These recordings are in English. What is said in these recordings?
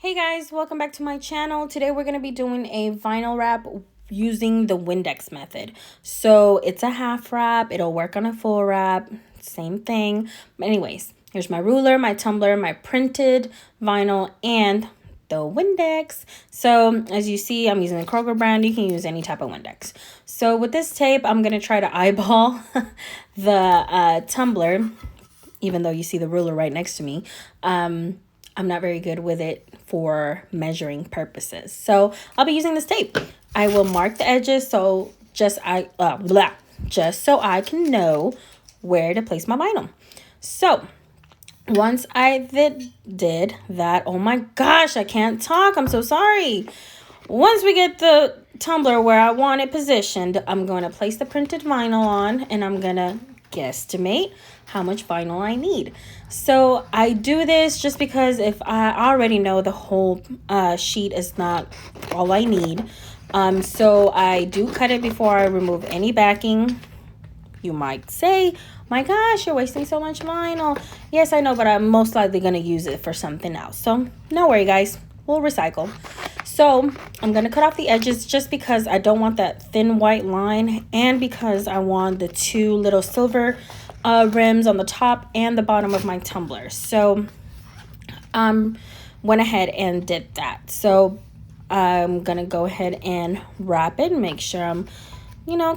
Hey guys, welcome back to my channel. Today we're going to be doing a vinyl wrap using the Windex method. So it's a half wrap, it'll work on a full wrap, same thing. But anyways, here's my ruler, my tumbler, my printed vinyl, and the Windex. So as you see, I'm using the Kroger brand. You can use any type of Windex. So with this tape, I'm going to try to eyeball the tumbler, even though you see the ruler right next to me. I'm not very good with it for measuring purposes. So I'll be using this tape. I will mark the edges so just so I can know where to place my vinyl. So once I did that, oh my gosh, I can't talk. I'm so sorry. Once we get the tumbler where I want it positioned, I'm going to place the printed vinyl on and I'm going to guesstimate how much vinyl I need. So I do this just because if I already know the whole sheet is not all I need. So I do cut it before I remove any backing. You might say, my gosh, you're wasting so much vinyl. Yes, I know, but I'm most likely going to use it for something else. So no worry, guys. We'll recycle. So I'm going to cut off the edges just because I don't want that thin white line and because I want the two little silver rims on the top and the bottom of my tumbler. So went ahead and did that. So I'm going to go ahead and wrap it and make sure I'm,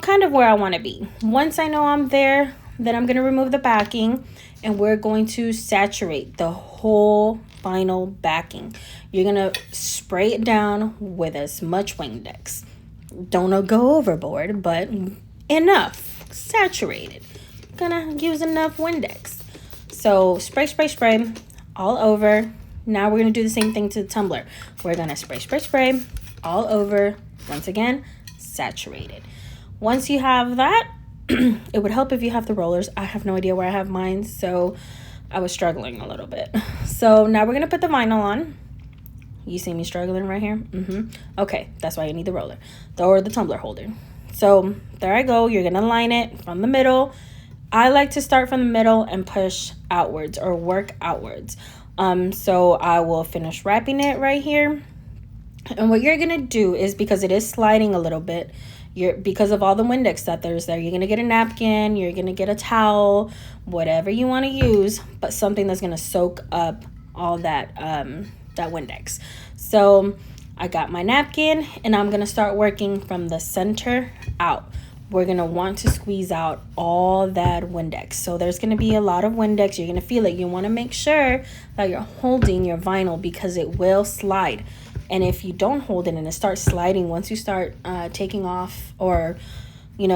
kind of where I want to be. Once I know I'm there, then I'm going to remove the backing and we're going to saturate the whole vinyl backing. You're going to spray it down with as much Windex. Don't go overboard, but enough. Saturate it. Gonna use enough Windex. So spray all over. Now we're going to do the same thing to the tumbler. We're going to spray all over. Once again, saturate it. Once you have that, it would help if you have the rollers. I have no idea where I have mine, so I was struggling a little bit. So now we're going to put the vinyl on. You see me struggling right here? Okay, that's why you need the roller or the tumbler holder. So there I go. You're going to line it from the middle. I like to start from the middle and push outwards or work outwards. So I will finish wrapping it right here. And what you're going to do is, because it is sliding a little bit, because of all the Windex that there's there, you're going to get a napkin, you're going to get a towel, whatever you want to use, but something that's going to soak up all that that Windex. So I got my napkin and I'm going to start working from the center out. We're going to want to squeeze out all that Windex. So there's going to be a lot of Windex. You're going to feel it. You want to make sure that you're holding your vinyl because it will slide. And if you don't hold it and it starts sliding, once you start taking off or,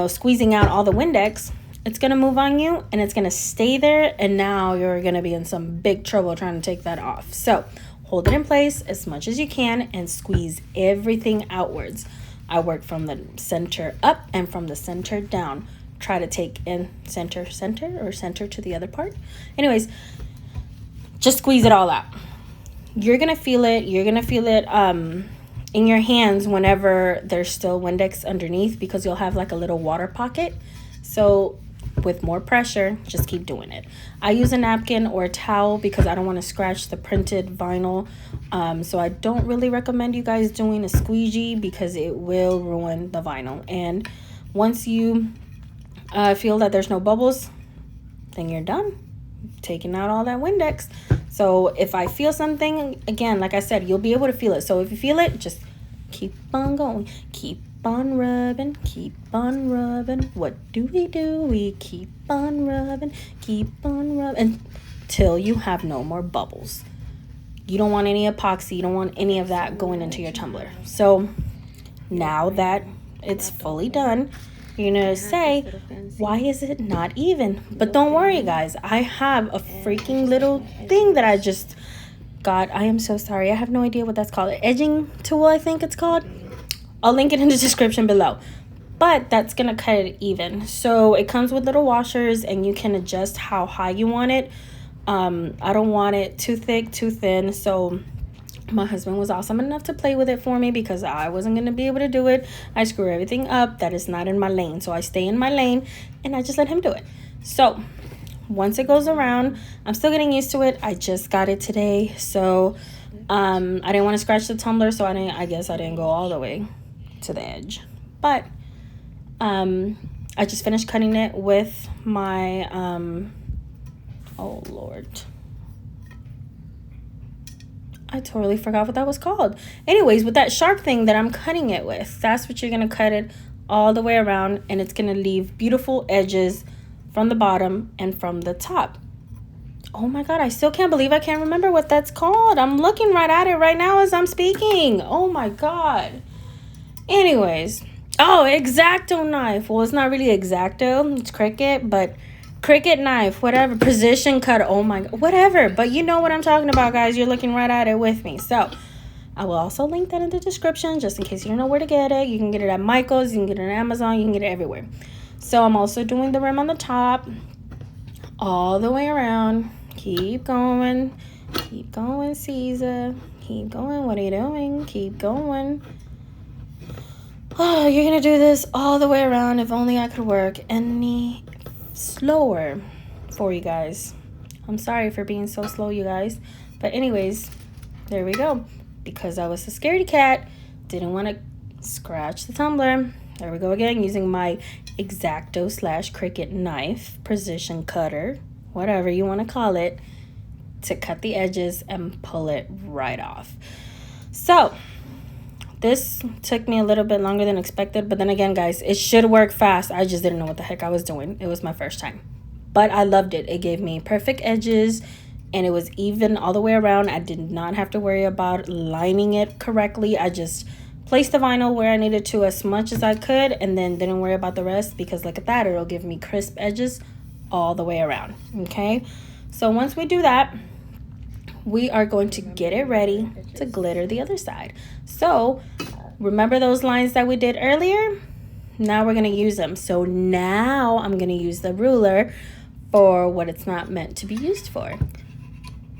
squeezing out all the Windex, it's going to move on you and it's going to stay there. And now you're going to be in some big trouble trying to take that off. So hold it in place as much as you can and squeeze everything outwards. I work from the center up and from the center down. Try to take in center or center to the other part. Anyways, just squeeze it all out. You're going to feel it. You're going to feel it in your hands whenever there's still Windex underneath because you'll have like a little water pocket. So with more pressure, just keep doing it. I use a napkin or a towel because I don't want to scratch the printed vinyl. So I don't really recommend you guys doing a squeegee because it will ruin the vinyl. And once you feel that there's no bubbles, then you're done. Taking out all that Windex. So if I feel something, again, like I said, you'll be able to feel it. So if you feel it, just keep on going. Keep on rubbing. Keep on rubbing. What do? We keep on rubbing. Keep on rubbing until you have no more bubbles. You don't want any epoxy. You don't want any of that going into your tumbler. So now that it's fully done, you're going to say, why is it not even? But don't worry, guys. I have a freaking little thing that I just got. I am so sorry. I have no idea what that's called. An edging tool, I think it's called. I'll link it in the description below. But that's going to cut it even. So it comes with little washers and you can adjust how high you want it. I don't want it too thick, too thin. So my husband was awesome enough to play with it for me because I wasn't going to be able to do it. I screw everything up. That is not in my lane. So I stay in my lane and I just let him do it. So once it goes around, I'm still getting used to it. I just got it today. So I didn't want to scratch the tumbler, so I guess I didn't go all the way to the edge. But I just finished cutting it with my oh Lord, I totally forgot what that was called. Anyways, with that sharp thing that I'm cutting it with, that's what you're gonna cut it all the way around, and it's gonna leave beautiful edges from the bottom and from the top. Oh my God, I still can't believe I can't remember what that's called. I'm looking right at it right now as I'm speaking. Oh my God. Anyways, oh, X-Acto knife. Well, it's not really X-Acto, it's Cricut, but Cricut knife, whatever, precision cut, oh my God, whatever. But you know what I'm talking about, guys. You're looking right at it with me. So I will also link that in the description just in case you don't know where to get it. You can get it at Michael's, you can get it at Amazon, you can get it everywhere. So I'm also doing the rim on the top all the way around. Keep going, Caesar. Keep going. What are you doing? Keep going. Oh, you're gonna do this all the way around. If only I could work any slower for you guys. I'm sorry for being so slow, you guys. But anyways, there we go. Because I was a scaredy cat, didn't want to scratch the tumbler. There we go again, using my X-Acto / Cricut knife, precision cutter, whatever you want to call it, to cut the edges and pull it right off. So this took me a little bit longer than expected, but then again, guys, it should work fast. I just didn't know what the heck I was doing. It was my first time, but I loved it. It gave me perfect edges, and it was even all the way around. I did not have to worry about lining it correctly. I just placed the vinyl where I needed to as much as I could, and then didn't worry about the rest, because look at that, it'll give me crisp edges all the way around. Okay, so once we do that, we are going to get it ready to glitter the other side. So remember those lines that we did earlier? Now we're going to use them. So now I'm going to use the ruler for what it's not meant to be used for,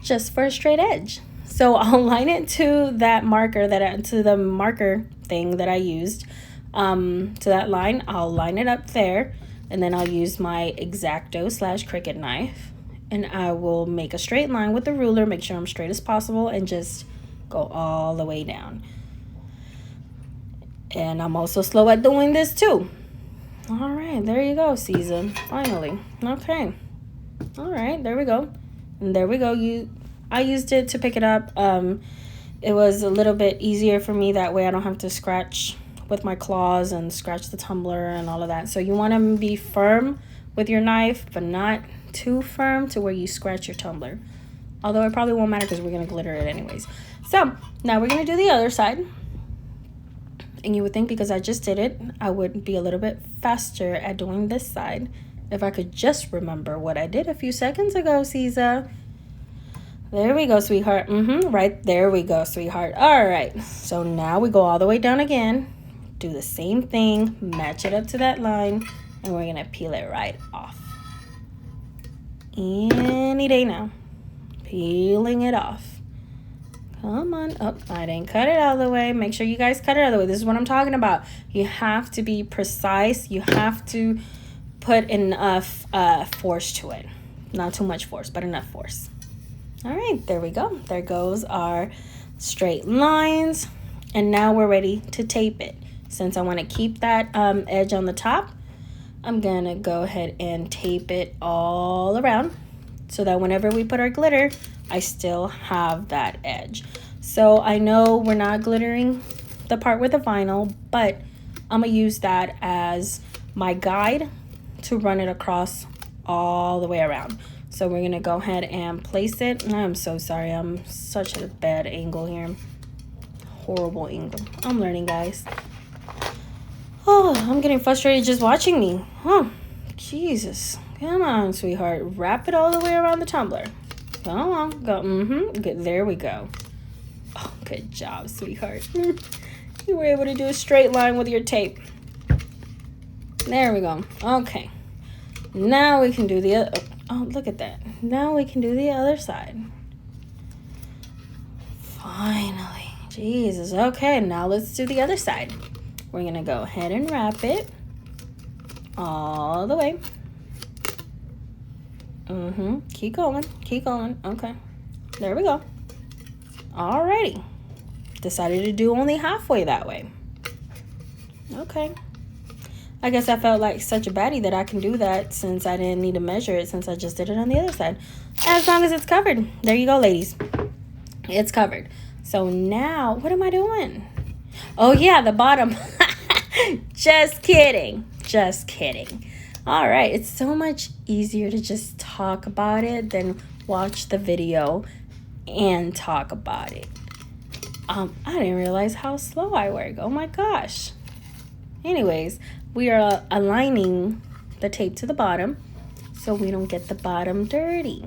just for a straight edge. So I'll line it to that marker, to the marker thing that I used, to that line. I'll line it up there, and then I'll use my X-Acto / Cricut knife, and I will make a straight line with the ruler, make sure I'm straight as possible, and just go all the way down. And I'm also slow at doing this too. All right, there you go, Caesar, finally. Okay, all right, there we go. And there we go. I used it to pick it up. It was a little bit easier for me that way. I don't have to scratch with my claws and scratch the tumbler and all of that. So you want to be firm with your knife, but not too firm to where you scratch your tumbler. Although it probably won't matter because we're going to glitter it anyways. So now we're going to do the other side. And you would think because I just did it, I would be a little bit faster at doing this side. If I could just remember what I did a few seconds ago, Caesar. There we go, sweetheart. Right, there we go, sweetheart. All right, so now we go all the way down again. Do the same thing, match it up to that line, and we're going to peel it right off. Any day now. Peeling it off. Come on. Oh, I didn't cut it all the way. Make sure you guys cut it all the way. This is what I'm talking about. You have to be precise. You have to put enough force to it. Not too much force, but enough force. All right, there we go. There goes our straight lines. And now we're ready to tape it. Since I want to keep that edge on the top, I'm going to go ahead and tape it all around so that whenever we put our glitter, I still have that edge. So I know we're not glittering the part with the vinyl, but I'm going to use that as my guide to run it across all the way around. So we're going to go ahead and place it. I'm so sorry. I'm such a bad angle here. Horrible angle. I'm learning, guys. Oh, I'm getting frustrated just watching me. Oh, Jesus. Come on, sweetheart. Wrap it all the way around the tumbler. Come on. Go. Good. There we go. Oh, good job, sweetheart. You were able to do a straight line with your tape. There we go. Okay. Now we can do the other. Oh, look at that. Now we can do the other side. Finally. Jesus. Okay, now let's do the other side. We're going to go ahead and wrap it all the way. Keep going. Keep going. Okay. There we go. Alrighty. Decided to do only halfway that way. Okay. I guess I felt like such a baddie that I can do that since I didn't need to measure it, since I just did it on the other side. As long as it's covered. There you go, ladies. It's covered. So now, what am I doing? Oh yeah, the bottom. Just kidding. Just kidding. All right. It's so much easier to just talk about it than watch the video and talk about it. I didn't realize how slow I work. Oh my gosh. Anyways, we are aligning the tape to the bottom so we don't get the bottom dirty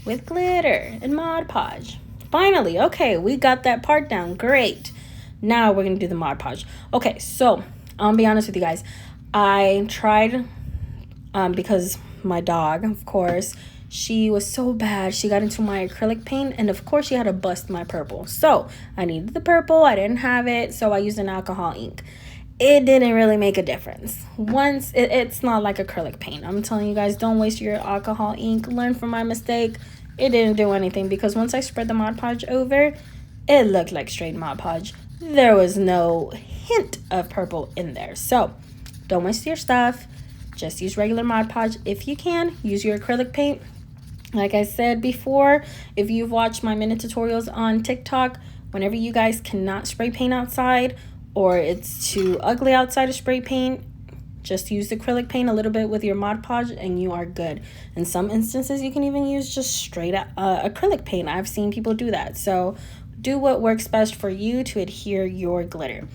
with glitter and Mod Podge. Finally, okay, we got that part down. Great. Now we're going to do the Mod Podge. Okay, so I'll be honest with you guys. I tried because my dog, of course, she was so bad. She got into my acrylic paint, and of course she had to bust my purple. So I needed the purple. I didn't have it, so I used an alcohol ink. It didn't really make a difference. Once it's not like acrylic paint. I'm telling you guys, don't waste your alcohol ink. Learn from my mistake. It didn't do anything because once I spread the Mod Podge over, it looked like straight Mod Podge. There was no hint of purple in there. So don't waste your stuff. Just use regular Mod Podge. If you can, use your acrylic paint. Like I said before, if you've watched my minute tutorials on TikTok, whenever you guys cannot spray paint outside or it's too ugly outside to spray paint, just use acrylic paint a little bit with your Mod Podge and you are good. In some instances, you can even use just straight acrylic paint. I've seen people do that. So do what works best for you to adhere your glitter.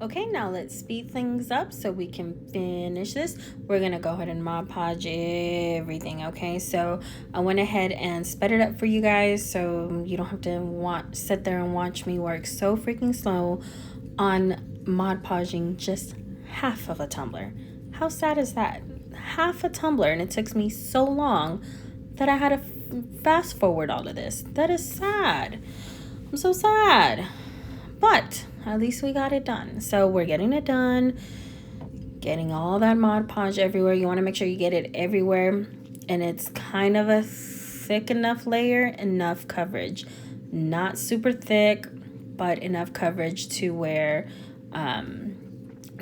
Okay, now let's speed things up so we can finish this. We're going to go ahead and Mod Podge everything, okay? So I went ahead and sped it up for you guys so you don't have to sit there and watch me work so freaking slow on Mod Podging just half of a tumbler. How sad is that? Half a tumbler, and it took me so long that I had to fast forward all of this. That is sad. I'm so sad. But at least we got it done. So we're getting it done, getting all that Mod Podge everywhere. You want to make sure you get it everywhere, and it's kind of a thick enough layer, enough coverage. Not super thick, but enough coverage to where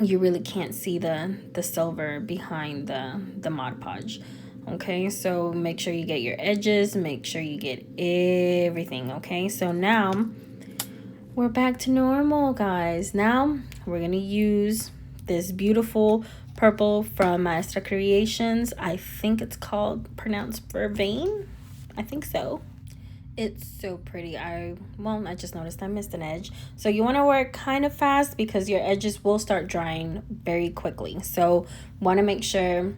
you really can't see the silver behind the Mod Podge. Okay, so make sure you get your edges, make sure you get everything. Okay, so now we're back to normal, guys. Now we're gonna use this beautiful purple from Maestra Creations. I think it's pronounced Vervain. I think so. It's so pretty. I just noticed I missed an edge. So you want to work kind of fast because your edges will start drying very quickly. So want to make sure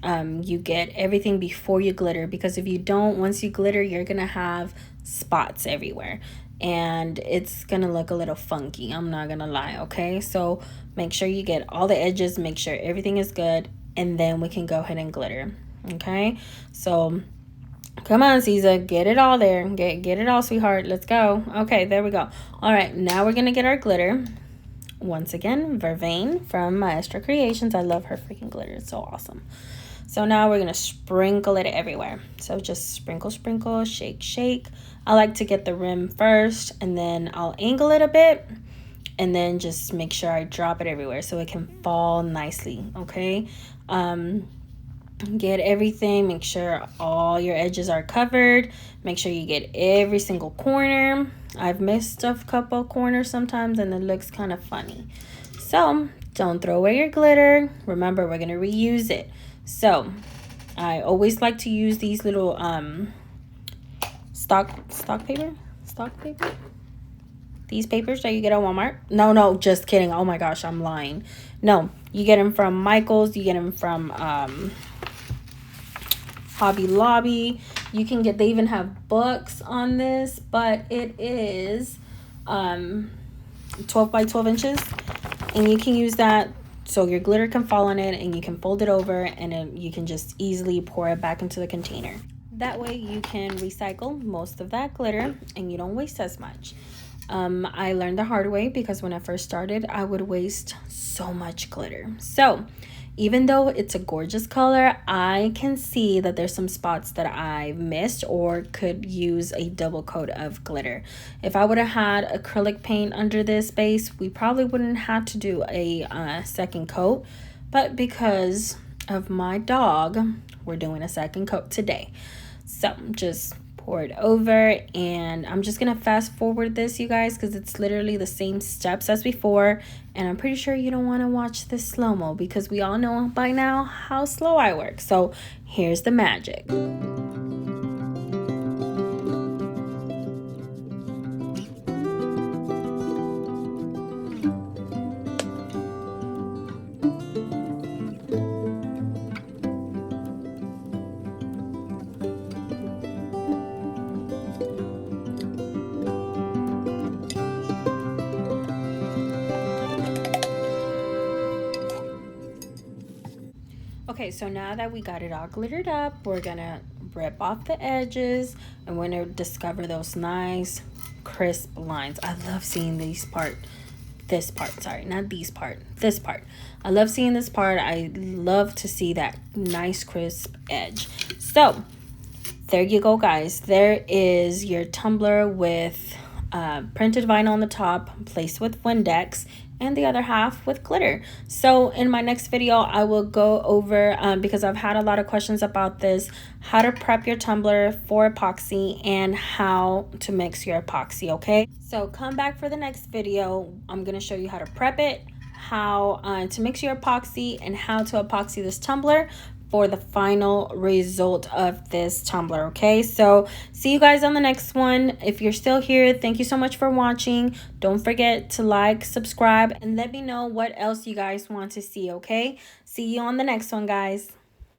you get everything before you glitter, because if you don't, once you glitter, you're gonna have spots everywhere and it's gonna look a little funky. I'm not gonna lie. Okay, so make sure you get all the edges, make sure everything is good, and then we can go ahead and glitter. Okay, so come on, Caesar, get it all there. Get it all, sweetheart. Let's go. Okay, there we go. All right, now we're gonna get our glitter. Once again, Vervain from Maestra Creations. I love her freaking glitter. It's so awesome. So now we're gonna sprinkle it everywhere. So just sprinkle, sprinkle, shake, shake. I like to get the rim first, and then I'll angle it a bit, and then just make sure I drop it everywhere so it can fall nicely. Okay. Get everything, make sure all your edges are covered, make sure you get every single corner. I've missed a couple corners sometimes and it looks kind of funny, so don't throw away your glitter. Remember, we're going to reuse it. So I always like to use these little stock paper, these papers that you get at Walmart. No, just kidding. Oh my gosh, I'm lying. No, you get them from Michael's, you get them from Hobby Lobby. You can get, they even have books on this, but it is 12 by 12 inches, and you can use that so your glitter can fall on it, and you can fold it over, and then you can just easily pour it back into the container. That way you can recycle most of that glitter and you don't waste as much. I learned the hard way because when I first started, I would waste so much glitter. So even though it's a gorgeous color, I can see that there's some spots that I missed or could use a double coat of glitter. If I would have had acrylic paint under this base, we probably wouldn't have to do a second coat, but because of my dog, we're doing a second coat today. So just pour it over, and I'm just gonna fast forward this, you guys, because it's literally the same steps as before, and I'm pretty sure you don't want to watch this slow-mo because we all know by now how slow I work. So here's the magic. Okay, so now that we got it all glittered up, we're gonna rip off the edges and we're gonna discover those nice crisp lines. I love seeing this part. Sorry, not these part, this part. I love seeing this part. I love to see that nice crisp edge. So there you go, guys. There is your tumbler with printed vinyl on the top, placed with Windex, and the other half with glitter. So in my next video, I will go over, because I've had a lot of questions about this, how to prep your tumbler for epoxy and how to mix your epoxy, okay? So come back for the next video. I'm gonna show you how to prep it, how to mix your epoxy, and how to epoxy this tumbler for the final result of this tumbler. Okay, so see you guys on the next one. If you're still here, thank you so much for watching. Don't forget to like, subscribe, and let me know what else you guys want to see. Okay, see you on the next one, guys.